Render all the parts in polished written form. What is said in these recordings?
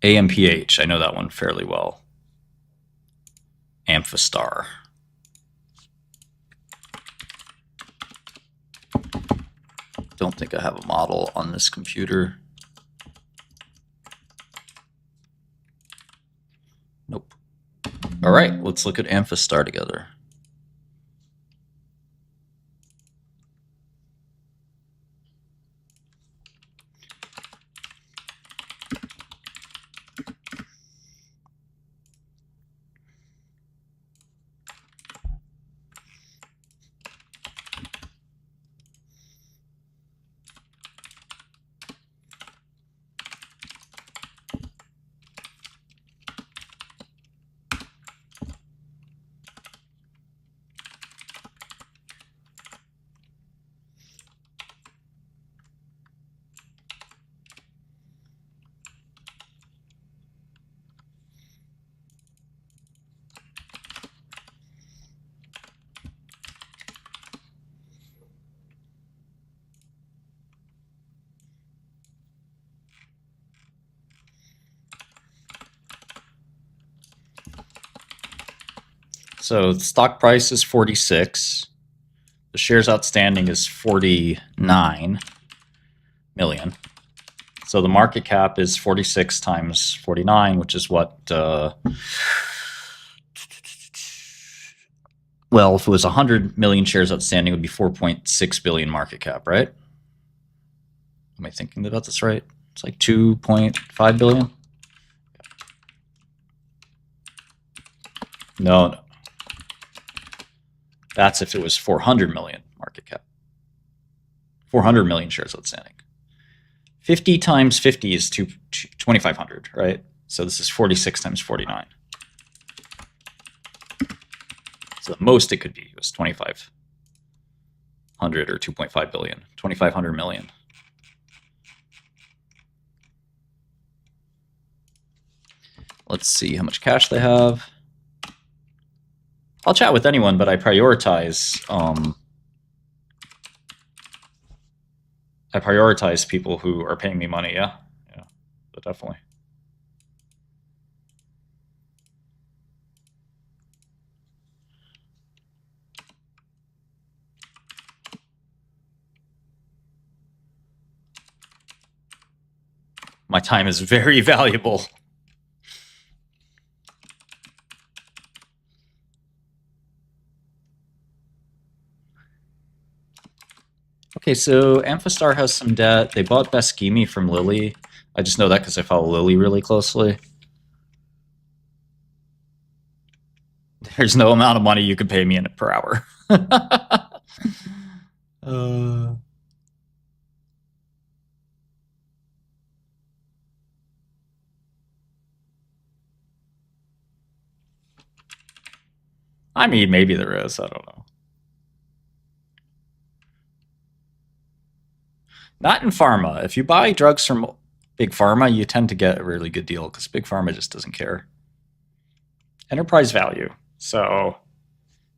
AMPH, I know that one fairly well. Amphastar. Don't think I have a model on this computer. Nope. All right, let's look at Amphastar together. So the stock price is 46. The shares outstanding is 49 million. So the market cap is 46 times 49, which is what, well, if it was 100 million shares outstanding, it would be 4.6 billion market cap, right? Am I thinking about this right? It's like 2.5 billion? No. That's if it was 400 million market cap. 400 million shares outstanding. 50 times 50 is 2,500, right? So this is 46 times 49. So the most it could be was 2,500 or 2.5 billion, 2,500 million. Let's see how much cash they have. I'll chat with anyone, but I prioritize people who are paying me money. Yeah, but definitely. My time is very valuable. Okay, so Amphastar has some debt. They bought Beskimi from Lilly. I just know that because I follow Lilly really closely. There's no amount of money you could pay me in it per hour. I mean, maybe there is. I don't know. Not in pharma. If you buy drugs from big pharma, you tend to get a really good deal because big pharma just doesn't care. Enterprise value. So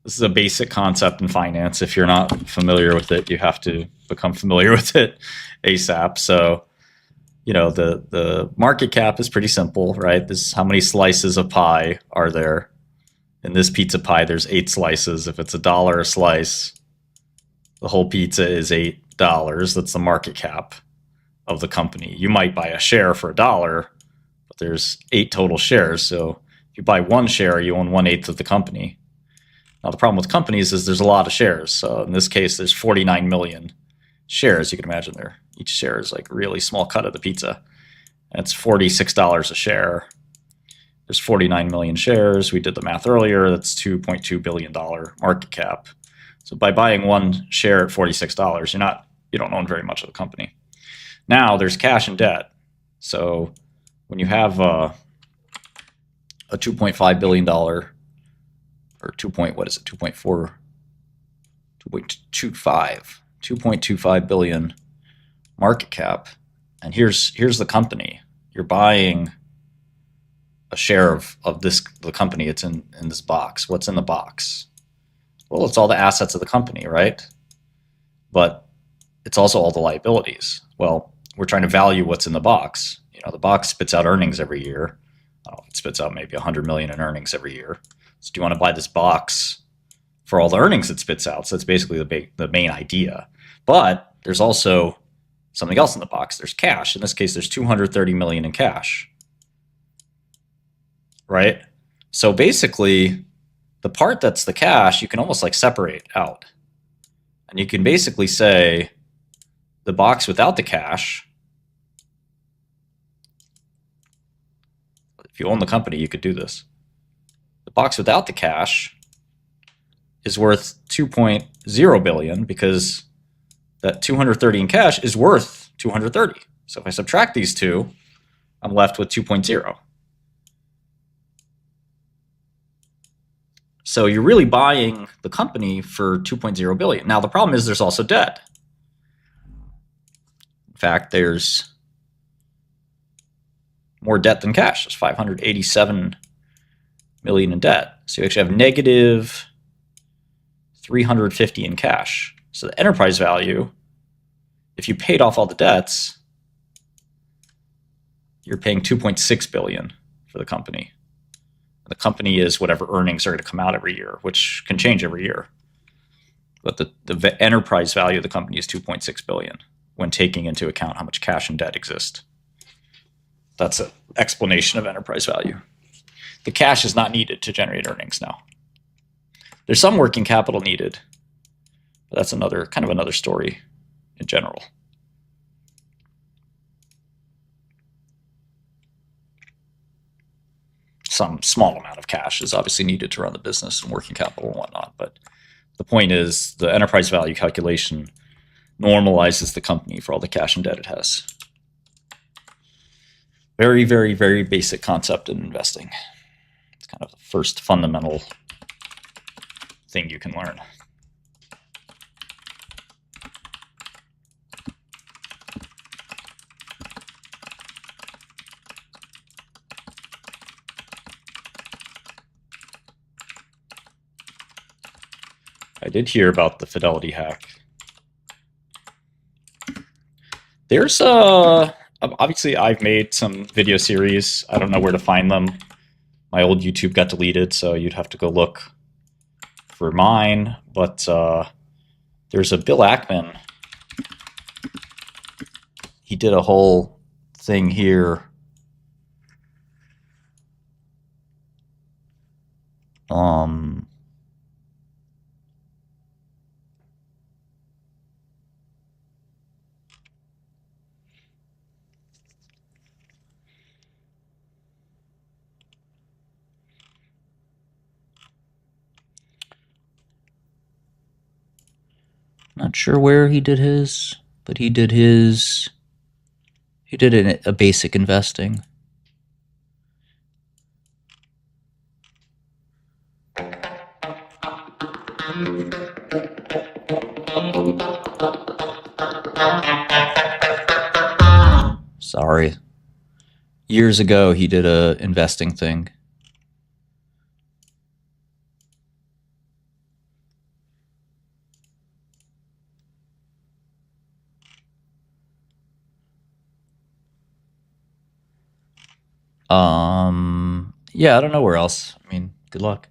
this is a basic concept in finance. If you're not familiar with it, you have to become familiar with it ASAP. So, the market cap is pretty simple, right? This is how many slices of pie are there. In this pizza pie, there's 8 slices. If it's $1 a slice, the whole pizza is $8. That's the market cap of the company. You might buy a share for $1, but there's 8 total shares. So if you buy 1 share, you own 1/8 of the company. Now, the problem with companies is there's a lot of shares. So in this case, there's 49 million shares. You can imagine each share is like a really small cut of the pizza. And it's $46 a share. There's 49 million shares. We did the math earlier. That's $2.2 billion market cap. So by buying 1 share at $46, you don't own very much of the company. Now there's cash and debt. So when you have a $2.5 billion or 2.25 billion market cap, and here's the company. You're buying a share of the company. It's in this box. What's in the box? Well, it's all the assets of the company, right? But it's also all the liabilities. Well, we're trying to value what's in the box. the box spits out earnings every year. It spits out maybe 100 million in earnings every year. So do you want to buy this box for all the earnings it spits out? So that's basically the main idea. But there's also something else in the box. There's cash. In this case, there's 230 million in cash. Right? So basically, the part that's the cash, you can almost like separate out. And you can basically say the box without the cash, if you own the company, you could do this. The box without the cash is worth 2.0 billion because that 230 in cash is worth 230. So if I subtract these two, I'm left with 2.0. So you're really buying the company for 2.0 billion. Now the problem is there's also debt. In fact, there's more debt than cash. There's 587 million in debt. So you actually have negative 350 in cash. So the enterprise value, if you paid off all the debts, you're paying 2.6 billion for the company. The company is whatever earnings are going to come out every year, which can change every year. But the enterprise value of the company is 2.6 billion when taking into account how much cash and debt exist. That's an explanation of enterprise value. The cash is not needed to generate earnings now. There's some working capital needed, but that's another story in general. Some small amount of cash is obviously needed to run the business and working capital and whatnot. But the point is the enterprise value calculation normalizes the company for all the cash and debt it has. Very, very, very basic concept in investing. It's kind of the first fundamental thing you can learn. I did hear about the Fidelity hack. There's obviously I've made some video series. I don't know where to find them. My old YouTube got deleted, so you'd have to go look for mine. But there's a Bill Ackman. He did a whole thing here. Not sure where he did his, but he did a basic investing. Sorry. Years ago, he did a investing thing. Yeah, I don't know where else. I mean, good luck.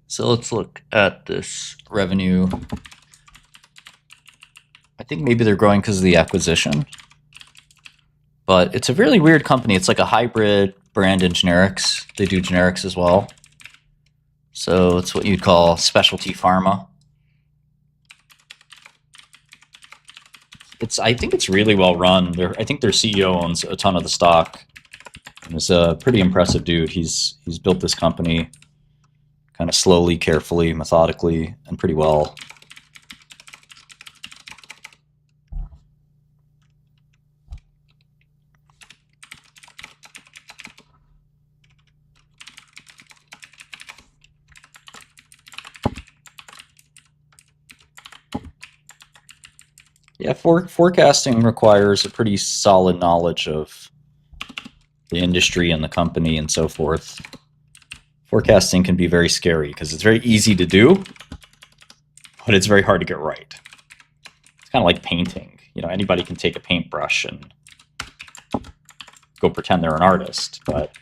So let's look at this revenue. I think maybe they're growing because of the acquisition. But it's a really weird company. It's like a hybrid brand in generics. They do generics as well. So it's what you'd call specialty pharma. I think it's really well run. I think their CEO owns a ton of the stock. And is a pretty impressive dude. He's built this company kind of slowly, carefully, methodically, and pretty well. Yeah, forecasting requires a pretty solid knowledge of the industry and the company and so forth, forecasting can be very scary because it's very easy to do, but it's very hard to get right. It's kind of like painting. You know, anybody can take a paintbrush and go pretend they're an artist, but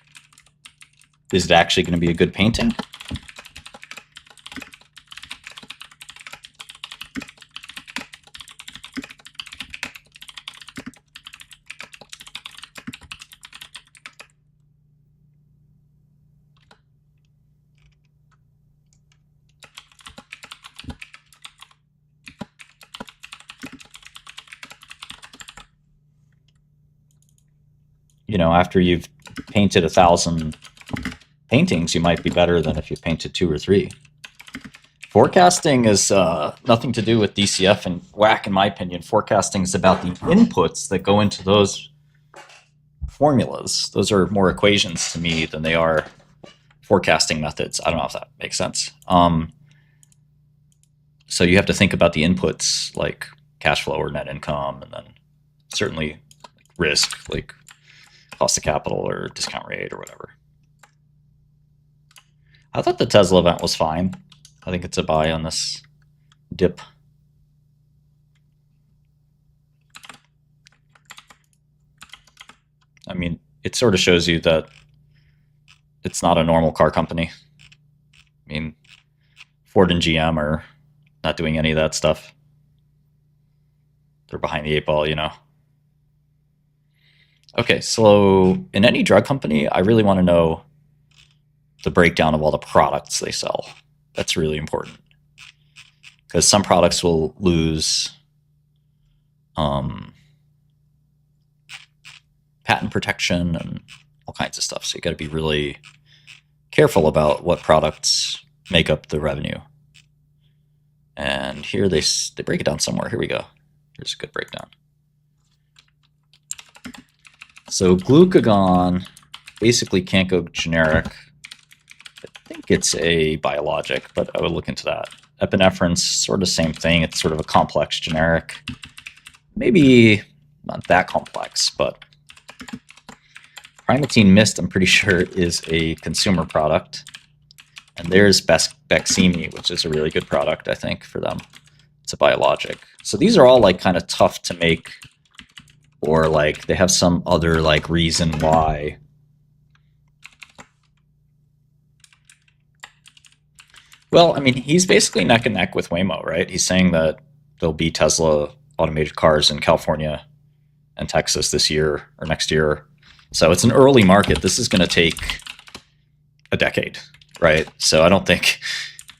is it actually going to be a good painting? You know, after you've painted 1,000 paintings, you might be better than if you painted 2 or 3. Forecasting is nothing to do with DCF and WAC, in my opinion. Forecasting is about the inputs that go into those formulas. Those are more equations to me than they are forecasting methods. I don't know if that makes sense. So you have to think about the inputs like cash flow or net income, and then certainly risk, like cost of capital or discount rate or whatever. I thought the Tesla event was fine. I think it's a buy on this dip. I mean, it sort of shows you that it's not a normal car company. I mean, Ford and GM are not doing any of that stuff. They're behind the 8 ball, you know. Okay, so in any drug company, I really want to know the breakdown of all the products they sell. That's really important. Because some products will lose patent protection and all kinds of stuff. So you got to be really careful about what products make up the revenue. And here they break it down somewhere. Here we go. Here's a good breakdown. So glucagon basically can't go generic. I think it's a biologic, but I would look into that. Epinephrine's sort of same thing. It's sort of a complex generic. Maybe not that complex, but Primatene Mist, I'm pretty sure, is a consumer product. And there's Baqsimi, which is a really good product, I think, for them. It's a biologic. So these are all like kind of tough to make, or like they have some other like reason why. Well, I mean, he's basically neck and neck with Waymo, right? He's saying that there'll be Tesla automated cars in California and Texas this year or next year. So it's an early market. This is going to take a decade, right? So I don't think,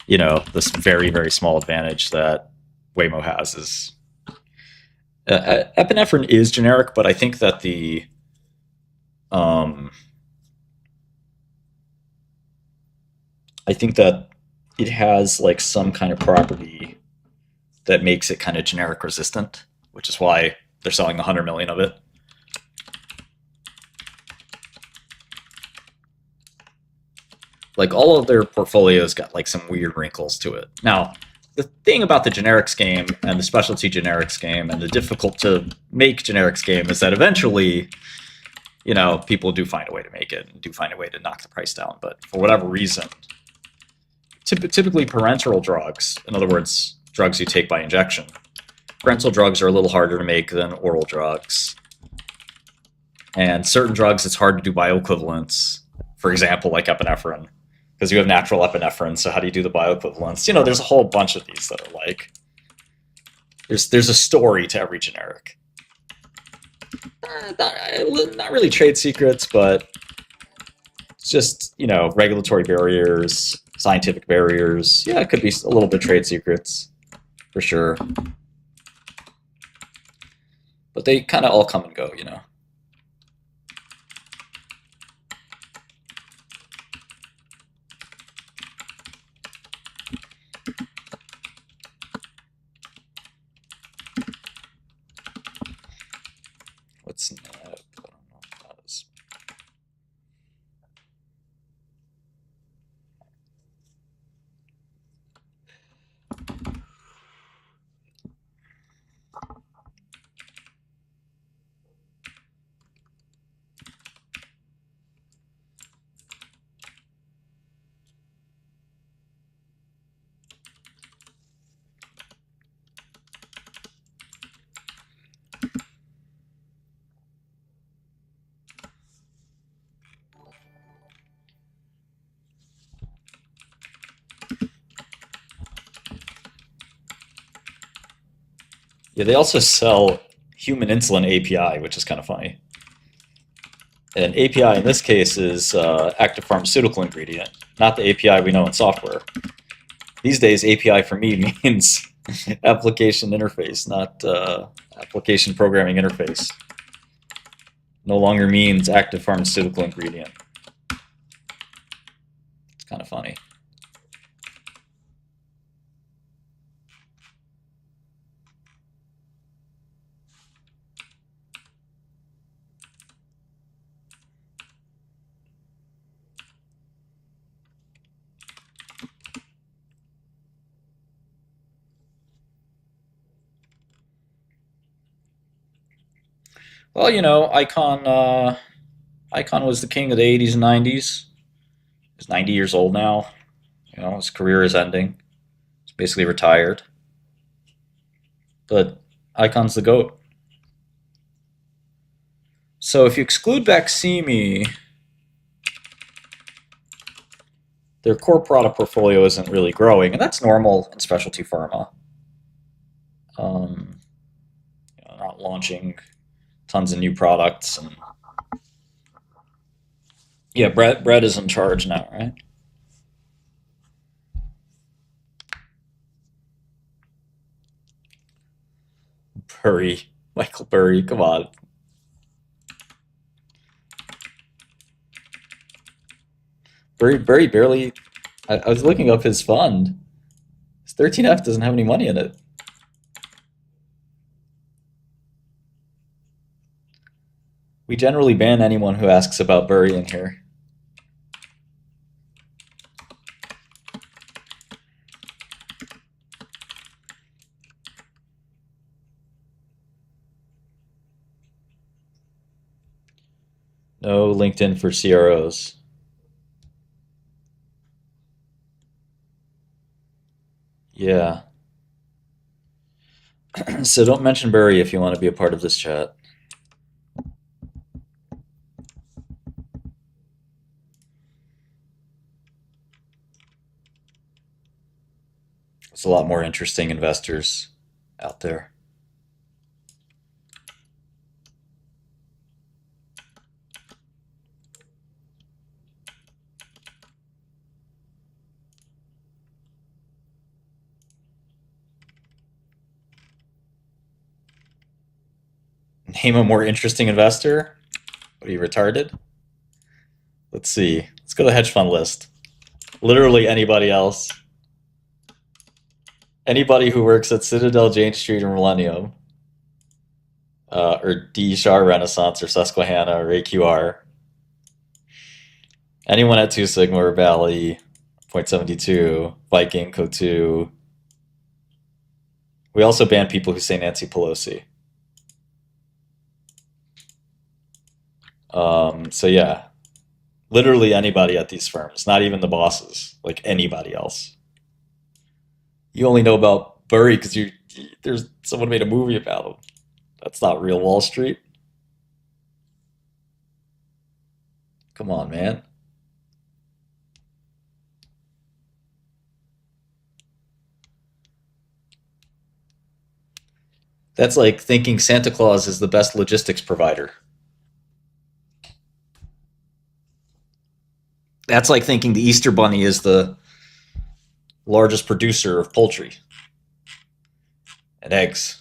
you know, this very, very small advantage that Waymo has is... epinephrine is generic, but I think that the... I think that it has like some kind of property that makes it kind of generic resistant, which is why they're selling 100 million of it. Like all of their portfolios got like some weird wrinkles to it. Now, the thing about the generics game and the specialty generics game and the difficult to make generics game is that eventually, you know, people do find a way to make it and do find a way to knock the price down. But for whatever reason, typically parenteral drugs, in other words, drugs you take by injection, parenteral drugs are a little harder to make than oral drugs. And certain drugs, it's hard to do bioequivalence. For example, like epinephrine, because you have natural epinephrine. So how do you do the bioequivalence? You know, there's a whole bunch of these that are like, there's a story to every generic. Not really trade secrets, but it's just, you know, regulatory barriers, scientific barriers. Yeah, it could be a little bit trade secrets, for sure. But they kind of all come and go, you know. What's NAB? I don't know what that is. Yeah, they also sell human insulin API, which is kind of funny. And API in this case is active pharmaceutical ingredient, not the API we know in software. These days, API for me means application interface, not application programming interface. No longer means active pharmaceutical ingredient. It's kind of funny. Well, you know, Icon was the king of the 80s and 90s. He's 90 years old now. You know, his career is ending. He's basically retired. But Icon's the GOAT. So if you exclude Baqsimi, their core product portfolio isn't really growing, and that's normal in specialty pharma. Um, you know, not launching tons of new products, and yeah, Brett is in charge now, right? Burry, Michael Burry, come on. Burry barely. I was looking up his fund. His 13F doesn't have any money in it. We generally ban anyone who asks about Burry in here. No LinkedIn for CROs. Yeah. So don't mention Burry if you want to be a part of this chat. There's a lot more interesting investors out there. Name a more interesting investor? What are you, retarded? Let's see. Let's go to the hedge fund list. Literally anybody else. Anybody who works at Citadel, Jane Street, or Millennium, or D. Shar Renaissance, or Susquehanna, or AQR. Anyone at 2 Sigma or Valley, .72, Viking, Co2. We also ban people who say Nancy Pelosi. So yeah, literally anybody at these firms, not even the bosses, like anybody else. You only know about Burry because there's someone made a movie about him. That's not real Wall Street. Come on, man. That's like thinking Santa Claus is the best logistics provider. That's like thinking the Easter Bunny is the largest producer of poultry and eggs.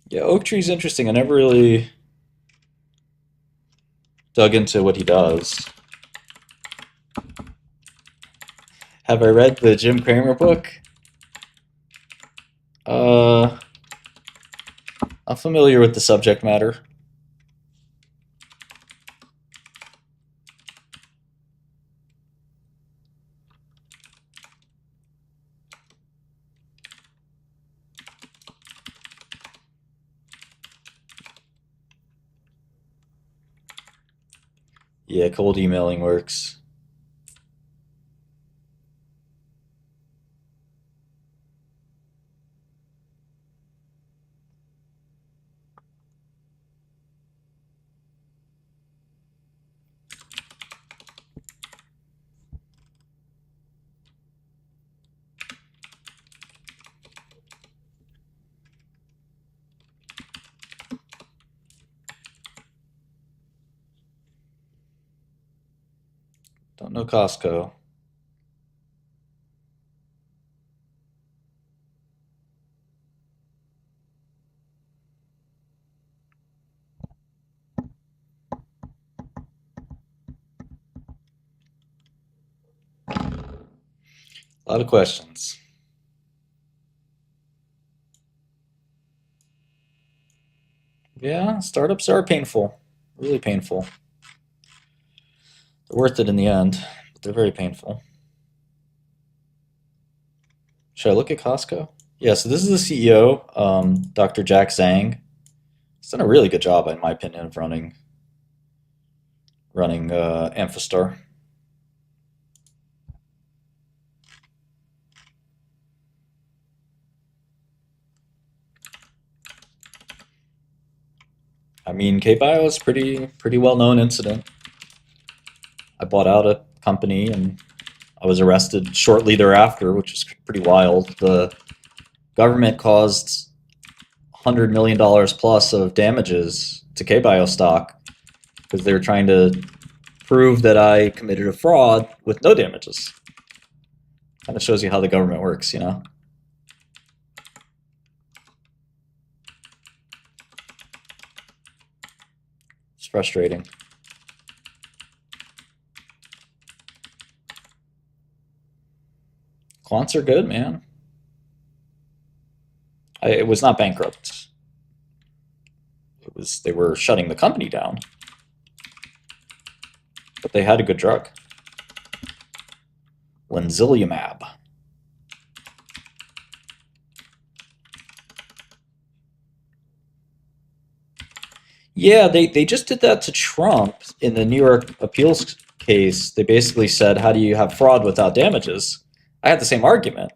Yeah, oak tree's interesting. I never really dug into what he does. Have I read the Jim Cramer book? I'm familiar with the subject matter. Yeah, cold emailing works. Don't know Costco. A lot of questions. Yeah, startups are painful. Really painful. They're worth it in the end, but they're very painful. Should I look at Costco? Yeah, so this is the CEO, Dr. Jack Zhang. He's done a really good job, in my opinion, of running Amphastar. I mean, KBio is pretty well known incident. I bought out a company and I was arrested shortly thereafter, which is pretty wild. The government caused $100 million plus of damages to KBio stock because they were trying to prove that I committed a fraud with no damages. Kind of shows you how the government works, you know? It's frustrating. Quants are good, man. It was not bankrupt. They were shutting the company down, but they had a good drug, Lenziliumab. Yeah, they just did that to Trump in the New York appeals case. They basically said, "How do you have fraud without damages?" I had the same argument,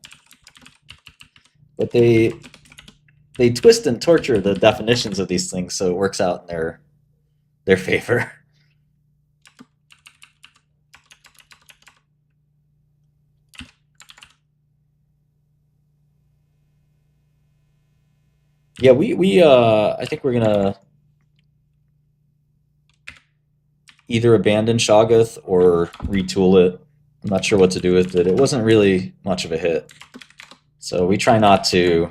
but they twist and torture the definitions of these things so it works out in their favor. Yeah, we I think we're gonna either abandon Shoggoth or retool it. I'm not sure what to do with it. It wasn't really much of a hit, so we try not to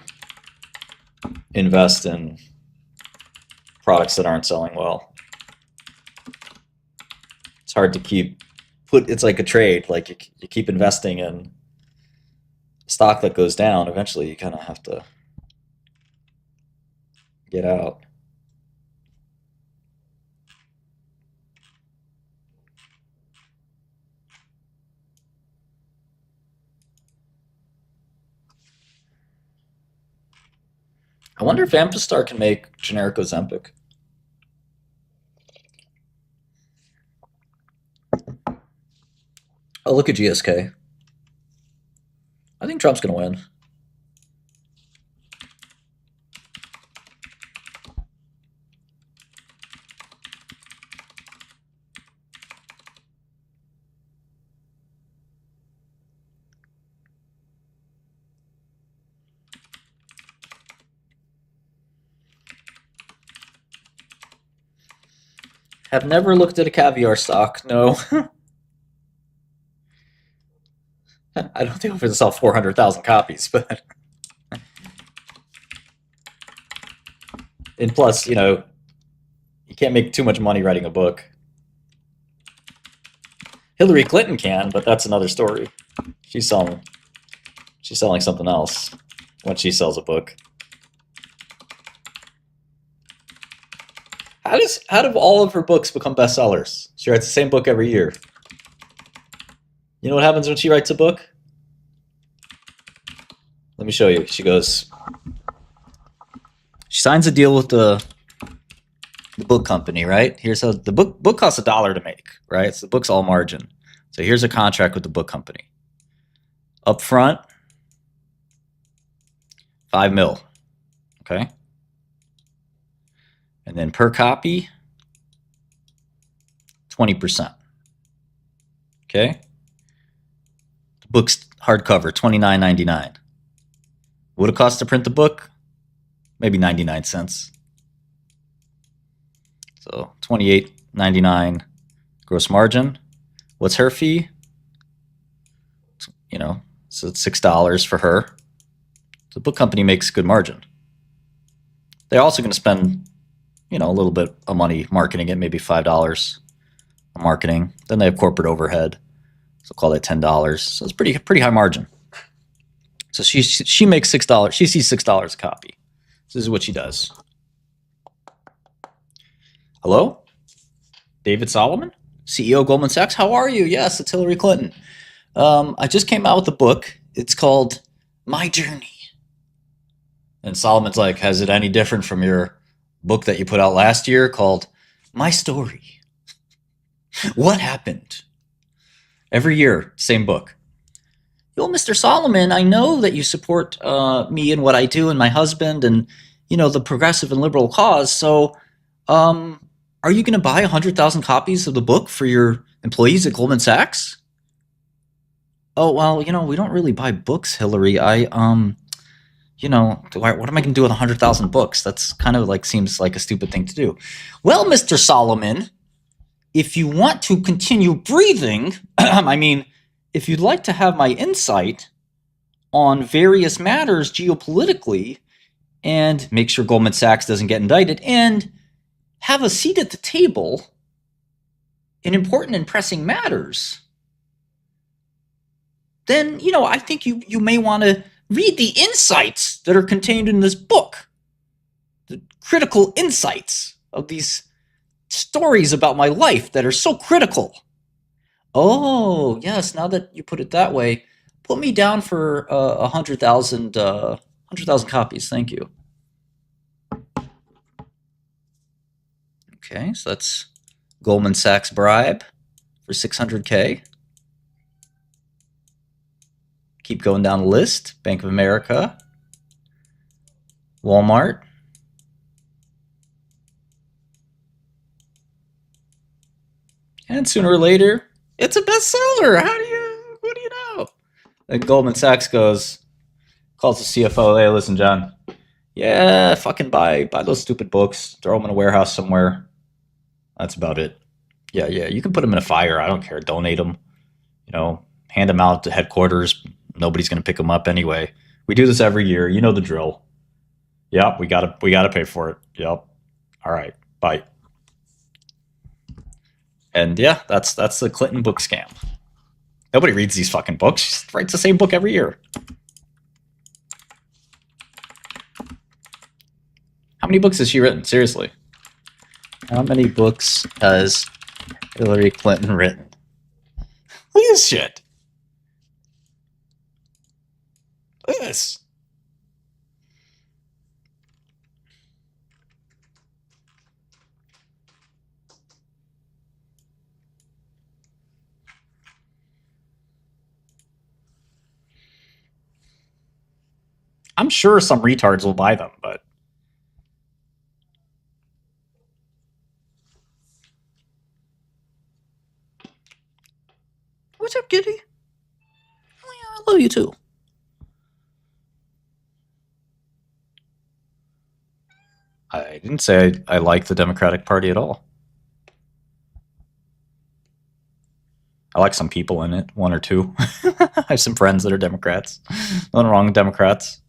invest in products that aren't selling well. It's hard to it's like a trade. Like you keep investing in stock that goes down. Eventually, you kind of have to get out. I wonder if Amphastar can make generic Ozempic. Oh, look at GSK. I think Trump's going to win. Have never looked at a caviar stock. No. I don't think we're going to sell 400,000 copies, but. And plus, you can't make too much money writing a book. Hillary Clinton can, but that's another story. She's selling something else when she sells a book. How do all of her books become bestsellers? She writes the same book every year. You know what happens when she writes a book? Let me show you. She signs a deal with the book company, right? Here's how the book costs $1 to make, right? So the book's all margin. So here's a contract with the book company. Up front, $5 million, okay? And then per copy, 20%, okay? The book's hardcover, $29.99. Would it cost to print the book? Maybe 99 cents. So $28.99 gross margin. What's her fee? You know, so it's $6 for her. So the book company makes a good margin. They're also going to spend, you know, a little bit of money marketing it, maybe $5 on marketing. Then they have corporate overhead, so call that $10. So it's pretty high margin. So she makes $6. She sees $6 a copy. This is what she does. Hello, David Solomon, CEO of Goldman Sachs. How are you? Yes, it's Hillary Clinton. I just came out with a book. It's called My Journey. And Solomon's like, has it any different from your book that you put out last year called My Story? What happened? Every year, same book. Yo, Mr. Solomon, I know that you support me and what I do and my husband and, you know, the progressive and liberal cause. So are you going to buy 100,000 copies of the book for your employees at Goldman Sachs? Oh, well, you know, we don't really buy books, Hillary. You know, what am I going to do with 100,000 books? That's kind of like seems like a stupid thing to do. Well, Mr. Solomon, if you want to continue breathing, I mean, if you'd like to have my insight on various matters geopolitically and make sure Goldman Sachs doesn't get indicted and have a seat at the table in important and pressing matters, then, you know, I think you may want to read the insights that are contained in this book, the critical insights of these stories about my life that are so critical. Oh, yes, now that you put it that way, put me down for 100,000 copies. Thank you. Okay, so that's Goldman Sachs bribe for $600K. Keep going down the list. Bank of America, Walmart. And sooner or later, it's a bestseller. What do you know? And Goldman Sachs calls the CFO, hey, listen, John, yeah, fucking buy those stupid books, throw them in a warehouse somewhere. That's about it. Yeah, you can put them in a fire. I don't care. Donate them, you know, hand them out to headquarters. Nobody's going to pick them up anyway. We do this every year. You know the drill. Yep, we gotta pay for it. Yep. All right, bye. And yeah, that's the Clinton book scam. Nobody reads these fucking books. She writes the same book every year. How many books has she written? Seriously. How many books has Hillary Clinton written? Look at this shit. Look at this. I'm sure some retards will buy them, but what's up, kitty? Oh, yeah, I love you too. I didn't say I like the Democratic Party at all. I like some people in it, one or two. I have some friends that are Democrats. Nothing wrong with Democrats.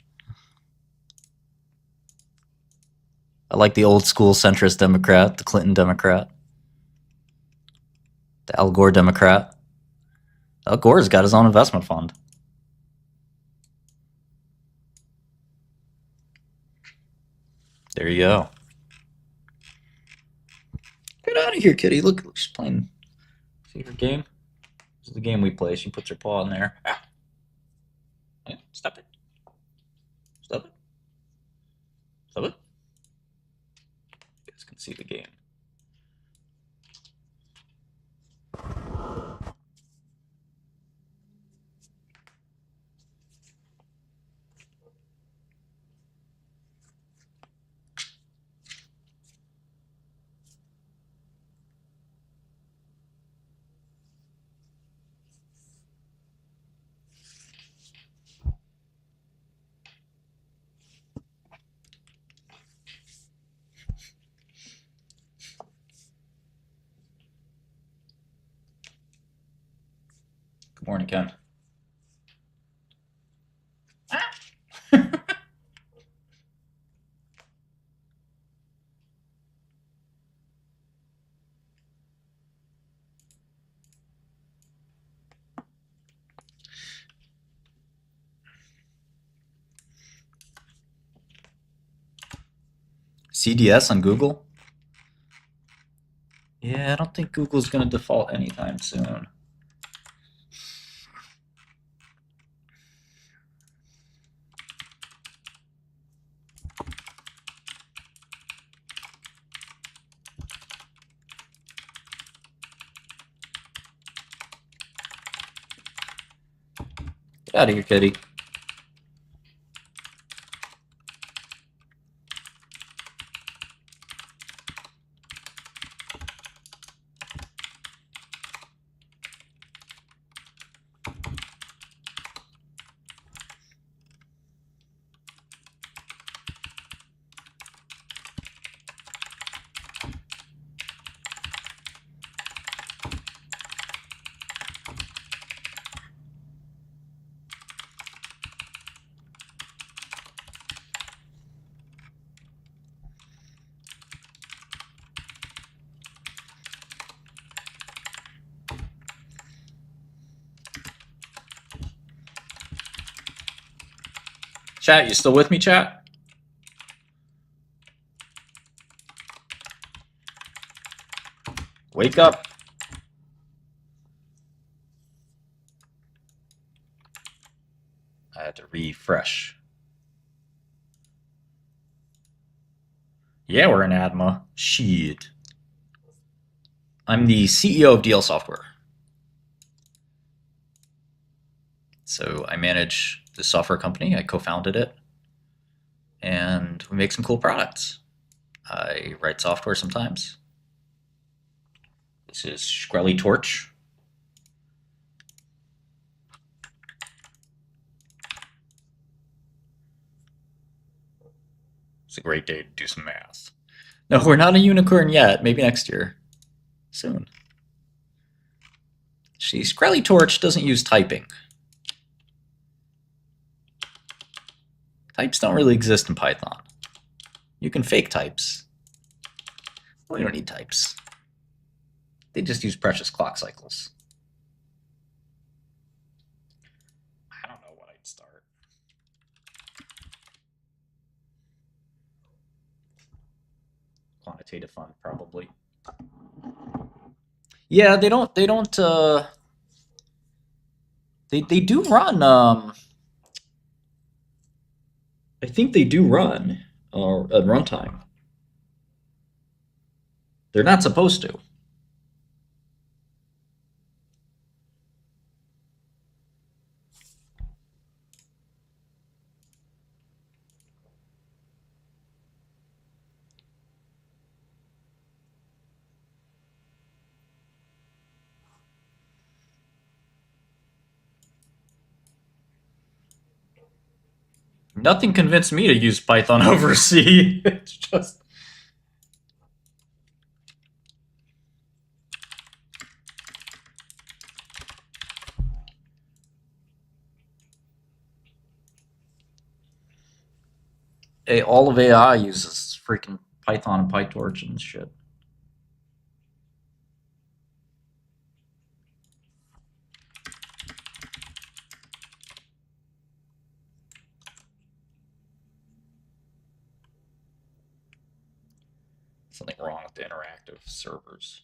I like the old school centrist Democrat, the Clinton Democrat, the Al Gore Democrat. Al Gore's got his own investment fund. There you go. Get out of here, kitty. Look, she's playing. See her game? This is the game we play. She puts her paw in there. Ah. Yeah, stop it. Stop it. Stop it. You guys can see the game. Good morning, Ken. CDS on Google? Yeah, I don't think Google's going to default anytime soon. Get out of here, kitty. Chat, you still with me, chat? Wake up. I had to refresh. Yeah, we're in ADMA. Shit. I'm the CEO of DL Software. So I manage this software company. I co-founded it. And we make some cool products. I write software sometimes. This is Shkreli Torch. It's a great day to do some math. No, we're not a unicorn yet. Maybe next year. Soon. See, Shkreli Torch doesn't use typing. Types don't really exist in Python. You can fake types. We don't need types. They just use precious clock cycles. I don't know what I'd start. Quantitative fund, probably. Yeah, they do run, I think they do run at runtime. They're not supposed to. Nothing convinced me to use Python over C. It's just... all of AI uses freaking Python and PyTorch and shit. Something wrong with the interactive servers.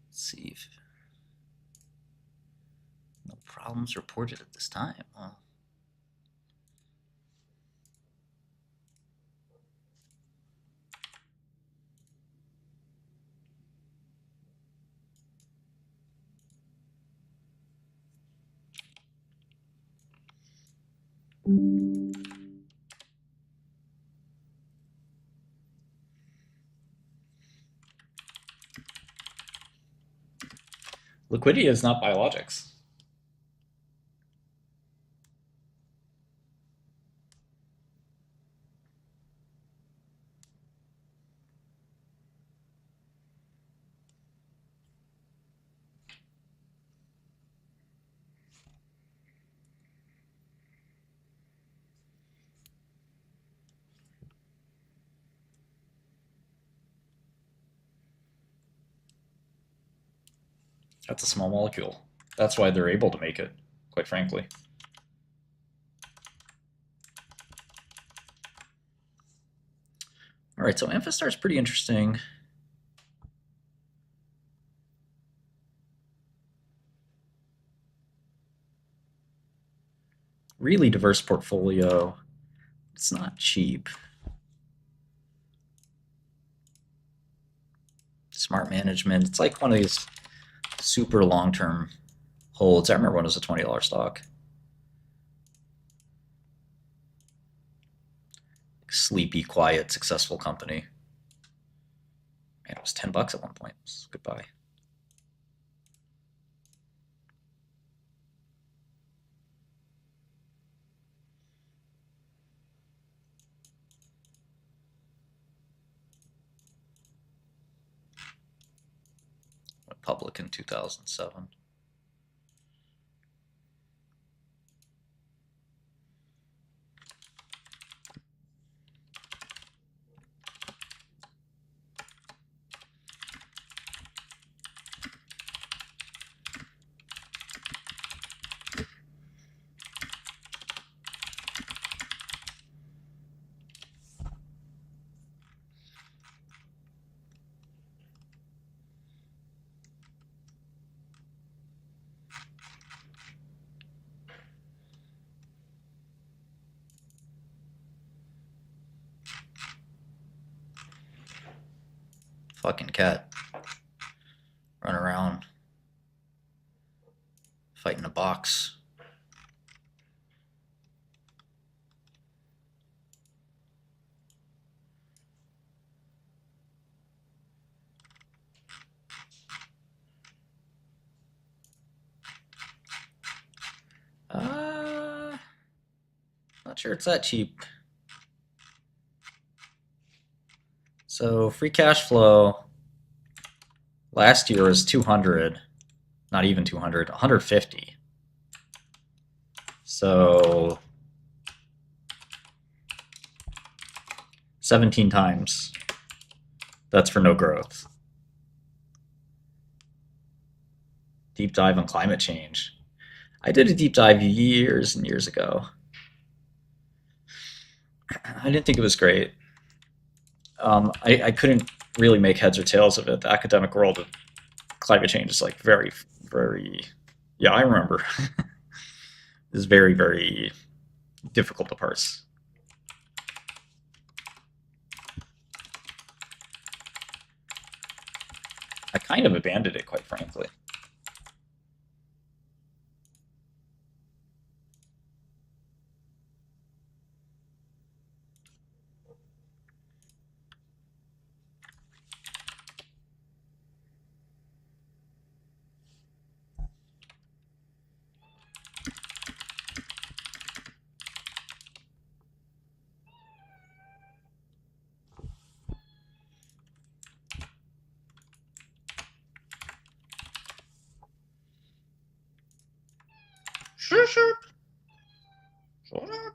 Let's see if no problems reported at this time. Well, liquidity is not biologics. That's a small molecule. That's why they're able to make it, quite frankly. All right, so Amphastar is pretty interesting. Really diverse portfolio. It's not cheap. Smart management. It's like one of these super long-term holds. I remember when it was a $20 stock. Sleepy, quiet, successful company. Man, it was $10 at one point. Goodbye. Went public in 2007. Fucking cat. Run around. Fighting a box. Not sure it's that cheap. So free cash flow last year was 200, not even 200, 150. So 17 times. That's for no growth. Deep dive on climate change. I did a deep dive years and years ago. I didn't think it was great. I couldn't really make heads or tails of it. The academic world of climate change is like very, very, yeah, I remember. It's very, very difficult to parse. I kind of abandoned it, quite frankly. Sure. Shut up.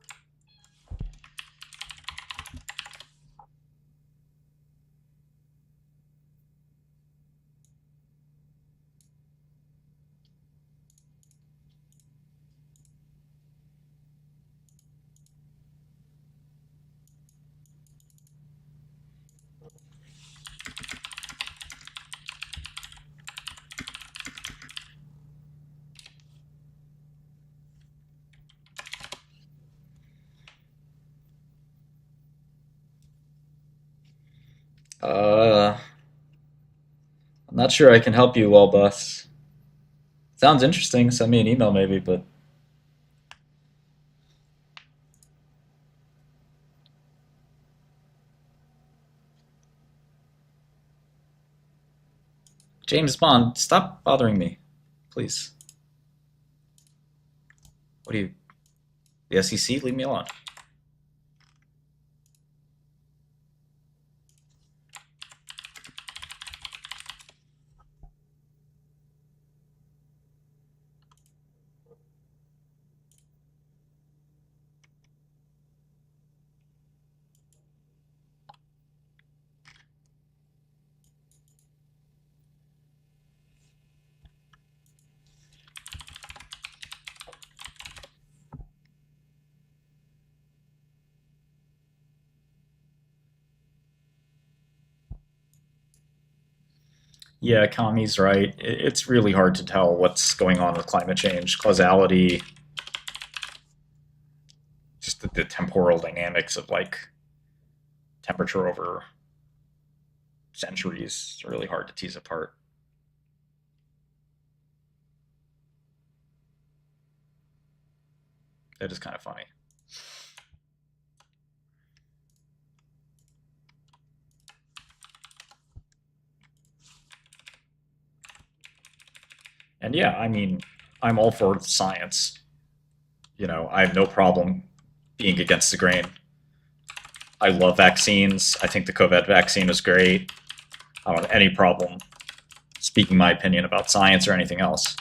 Not sure I can help you well, boss. Sounds interesting. Send me an email maybe, but James Bond, stop bothering me, please. What do you? The SEC? Leave me alone. Yeah, Kami's right. It's really hard to tell what's going on with climate change. Causality, just the temporal dynamics of like temperature over centuries. It's really hard to tease apart. That is kind of funny. And yeah, I mean, I'm all for science. I have no problem being against the grain. I love vaccines. I think the COVID vaccine was great. I don't have any problem speaking my opinion about science or anything else.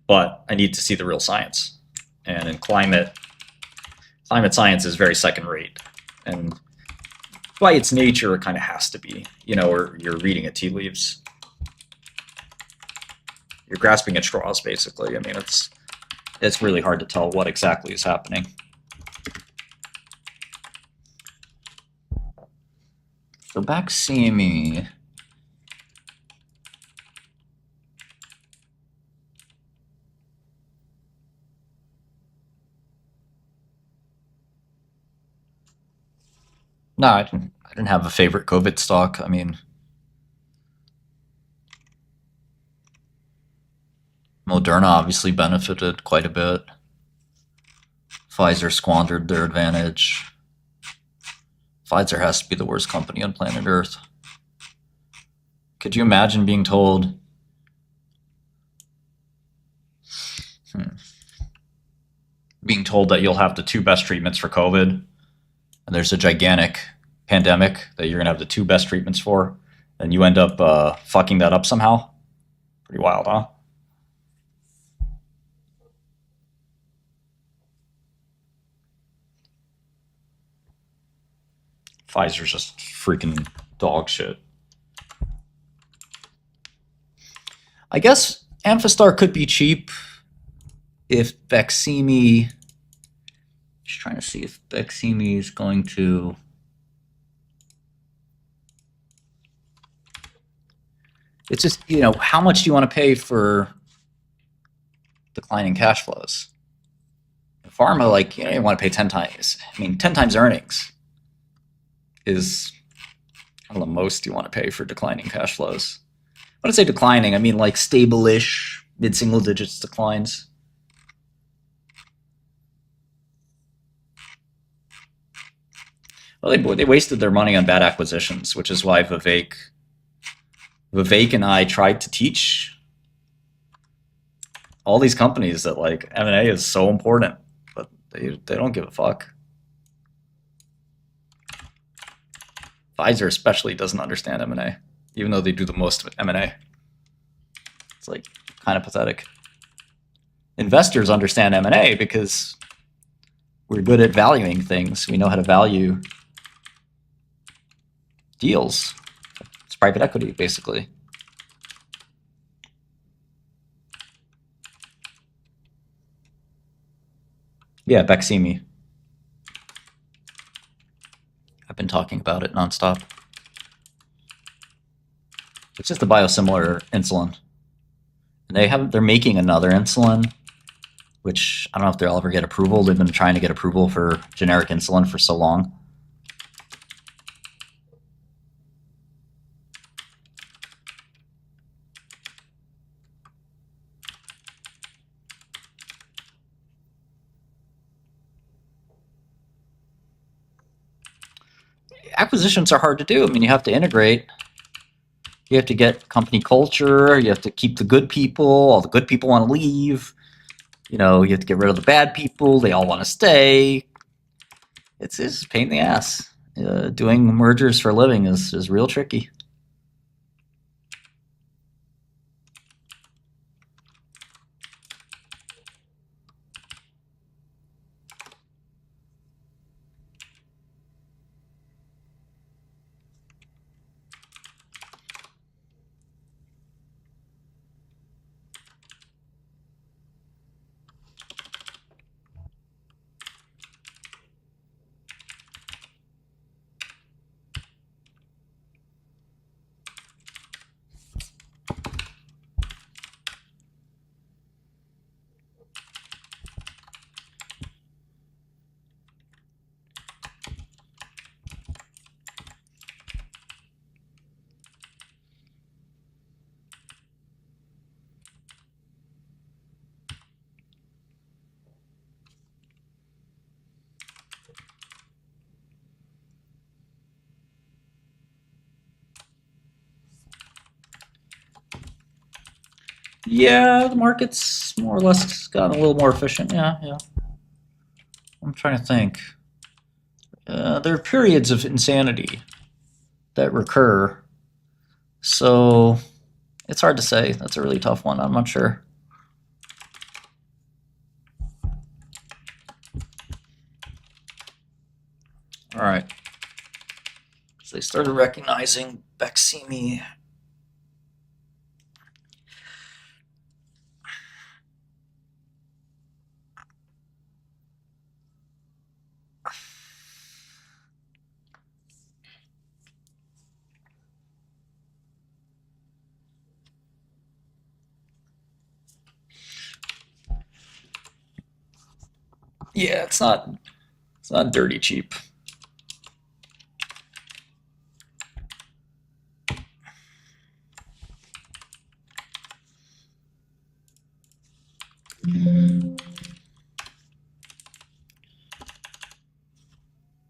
But I need to see the real science. And in climate science is very second rate. And by its nature, it kind of has to be, or you're reading at tea leaves. You're grasping at straws, basically. I mean, it's really hard to tell what exactly is happening. So Baqsimi. No, I didn't have a favorite COVID stock. I mean, Moderna obviously benefited quite a bit. Pfizer squandered their advantage. Pfizer has to be the worst company on planet Earth. Could you imagine being told, that you'll have the two best treatments for COVID, and there's a gigantic pandemic that you're gonna have the two best treatments for, and you end up fucking that up somehow? Pretty wild, huh? Pfizer's just freaking dog shit. I guess Amphastar could be cheap if Baqsimi. Just trying to see if Baqsimi is going to. It's just, how much do you want to pay for declining cash flows? In pharma, you want to pay 10 times. I mean, 10 times earnings is kind of the most you want to pay for declining cash flows. When I say declining, I mean like stable-ish, mid-single digits declines. Well, they wasted their money on bad acquisitions, which is why Vivek and I tried to teach all these companies that M&A is so important, but they don't give a fuck. Pfizer especially doesn't understand M&A, even though they do the most of M&A. It's kind of pathetic. Investors understand M&A because we're good at valuing things. We know how to value deals. It's private equity, basically. Yeah, Baqsimi. I've been talking about it nonstop. It's just a biosimilar insulin. And they're making another insulin, which I don't know if they'll ever get approval. They've been trying to get approval for generic insulin for so long. acquisitions are hard to do. I mean, you have to integrate. You have to get company culture. You have to keep the good people. All the good people want to leave. You know, you have to get rid of the bad people. They all want to stay. It's a pain in the ass. Doing mergers for a living is real tricky. Yeah, the market's more or less gotten a little more efficient. Yeah, yeah. I'm trying to think. There are periods of insanity that recur, so it's hard to say. That's a really tough one. I'm not sure. All right. So they started recognizing Beximi. Yeah, it's not dirty cheap.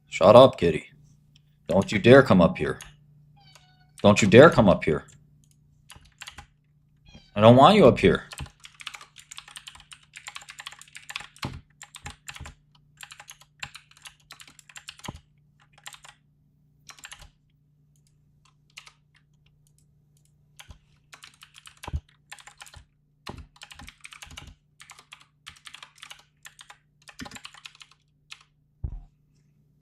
Shut up, kitty. Don't you dare come up here. Don't you dare come up here. I don't want you up here.